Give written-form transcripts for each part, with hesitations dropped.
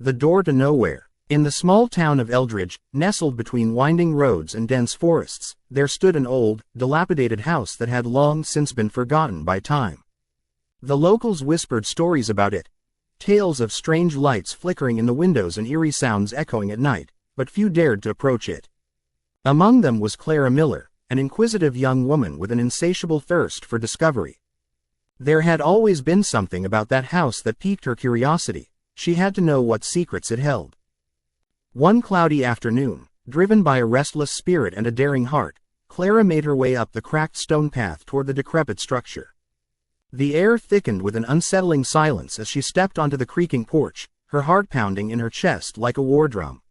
The door to nowhere. In the small town of Eldridge, nestled between winding roads and dense forests, there stood an old, dilapidated house that had long since been forgotten by time. The locals whispered stories about it, tales of strange lights flickering in the windows and eerie sounds echoing at night, but few dared to approach it. Among them was Clara Miller, an inquisitive young woman with an insatiable thirst for discovery. There had always been something about that house that piqued her curiosity. She had to know what secrets it held. One cloudy afternoon, driven by a restless spirit and a daring heart, Clara made her way up the cracked stone path toward the decrepit structure. The air thickened with an unsettling silence as she stepped onto the creaking porch, her heart pounding in her chest like a war drum.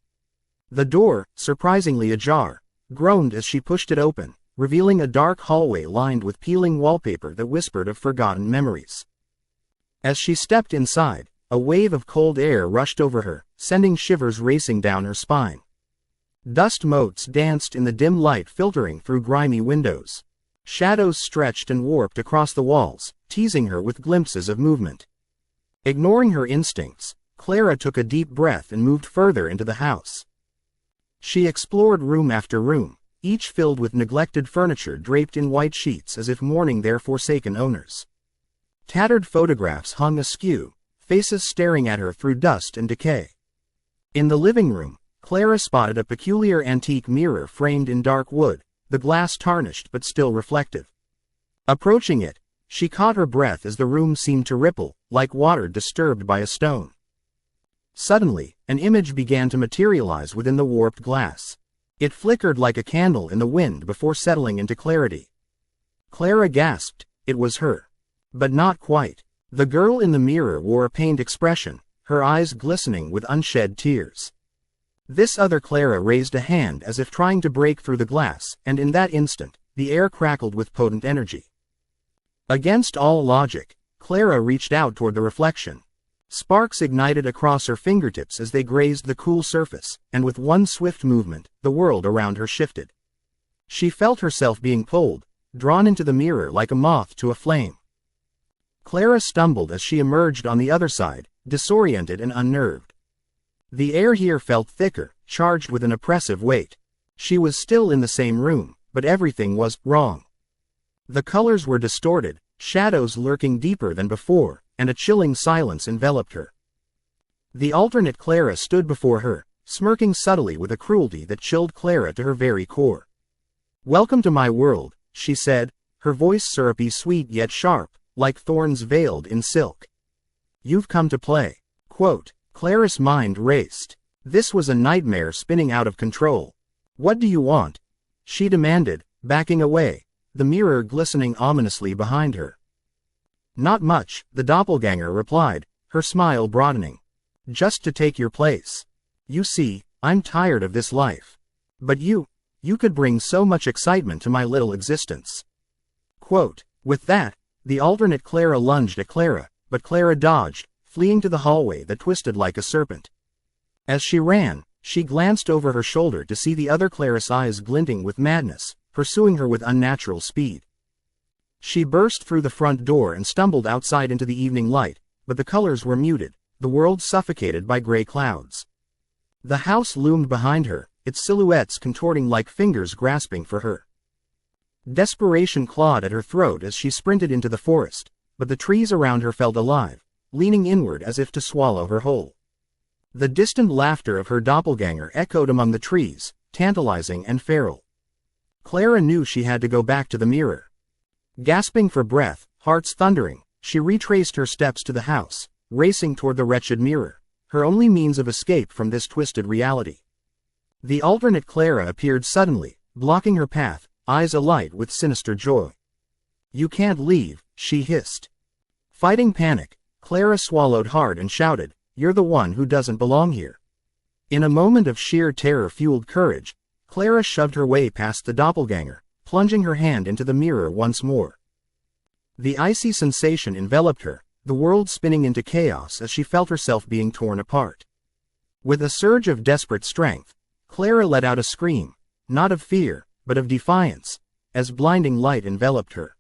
The door, surprisingly ajar, groaned as she pushed it open, revealing a dark hallway lined with peeling wallpaper that whispered of forgotten memories. As she stepped inside, a wave of cold air rushed over her, sending shivers racing down her spine. Dust motes danced in the dim light filtering through grimy windows. Shadows stretched and warped across the walls, teasing her with glimpses of movement. Ignoring her instincts, Clara took a deep breath and moved further into the house. She explored room after room, each filled with neglected furniture draped in white sheets as if mourning their forsaken owners. Tattered photographs hung askew, faces staring at her through dust and decay. In the living room, Clara spotted a peculiar antique mirror framed in dark wood, the glass tarnished but still reflective. Approaching it, she caught her breath as the room seemed to ripple, like water disturbed by a stone. Suddenly, an image began to materialize within the warped glass. It flickered like a candle in the wind before settling into clarity. Clara gasped. It was her. But not quite. The girl in the mirror wore a pained expression, her eyes glistening with unshed tears. This other Clara raised a hand as if trying to break through the glass, and in that instant, the air crackled with potent energy. Against all logic, Clara reached out toward the reflection. Sparks ignited across her fingertips as they grazed the cool surface, and with one swift movement, the world around her shifted. She felt herself being pulled, drawn into the mirror like a moth to a flame. Clara stumbled as she emerged on the other side, disoriented and unnerved. The air here felt thicker, charged with an oppressive weight. She was still in the same room, but everything was wrong. The colors were distorted, shadows lurking deeper than before, and a chilling silence enveloped her. The alternate Clara stood before her, smirking subtly with a cruelty that chilled Clara to her very core. "Welcome to my world," she said, her voice syrupy sweet yet sharp, like thorns veiled in silk. "You've come to play." Quote. Clara's mind raced. This was a nightmare spinning out of control. "What do you want?" she demanded, backing away, the mirror glistening ominously behind her. "Not much," the doppelgänger replied, her smile broadening. "Just to take your place. You see, I'm tired of this life. But you could bring so much excitement to my little existence." Quote. With that, the alternate Clara lunged at Clara, but Clara dodged, fleeing to the hallway that twisted like a serpent. As she ran, she glanced over her shoulder to see the other Clara's eyes glinting with madness, pursuing her with unnatural speed. She burst through the front door and stumbled outside into the evening light, but the colors were muted, the world suffocated by gray clouds. The house loomed behind her, its silhouettes contorting like fingers grasping for her. Desperation clawed at her throat as she sprinted into the forest, but the trees around her felt alive, leaning inward as if to swallow her whole. The distant laughter of her doppelganger echoed among the trees, tantalizing and feral. Clara knew she had to go back to the mirror. Gasping for breath, hearts thundering, she retraced her steps to the house, racing toward the wretched mirror, her only means of escape from this twisted reality. The alternate Clara appeared suddenly, blocking her path, eyes alight with sinister joy. "You can't leave," she hissed. Fighting panic, Clara swallowed hard and shouted, "You're the one who doesn't belong here." In a moment of sheer terror-fueled courage, Clara shoved her way past the doppelganger, plunging her hand into the mirror once more. The icy sensation enveloped her, the world spinning into chaos as she felt herself being torn apart. With a surge of desperate strength, Clara let out a scream, not of fear, but of defiance, as blinding light enveloped her.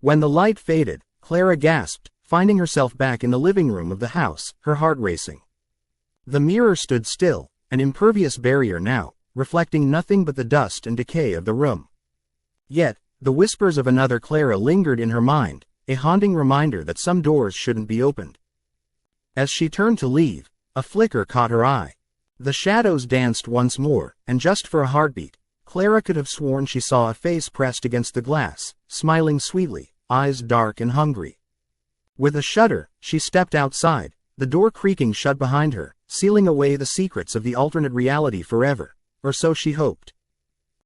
When the light faded, Clara gasped, finding herself back in the living room of the house, her heart racing. The mirror stood still, an impervious barrier now, reflecting nothing but the dust and decay of the room. Yet, the whispers of another Clara lingered in her mind, a haunting reminder that some doors shouldn't be opened. As she turned to leave, a flicker caught her eye. The shadows danced once more, and just for a heartbeat, Clara could have sworn she saw a face pressed against the glass, smiling sweetly, eyes dark and hungry. With a shudder, she stepped outside, the door creaking shut behind her, sealing away the secrets of the alternate reality forever, or so she hoped.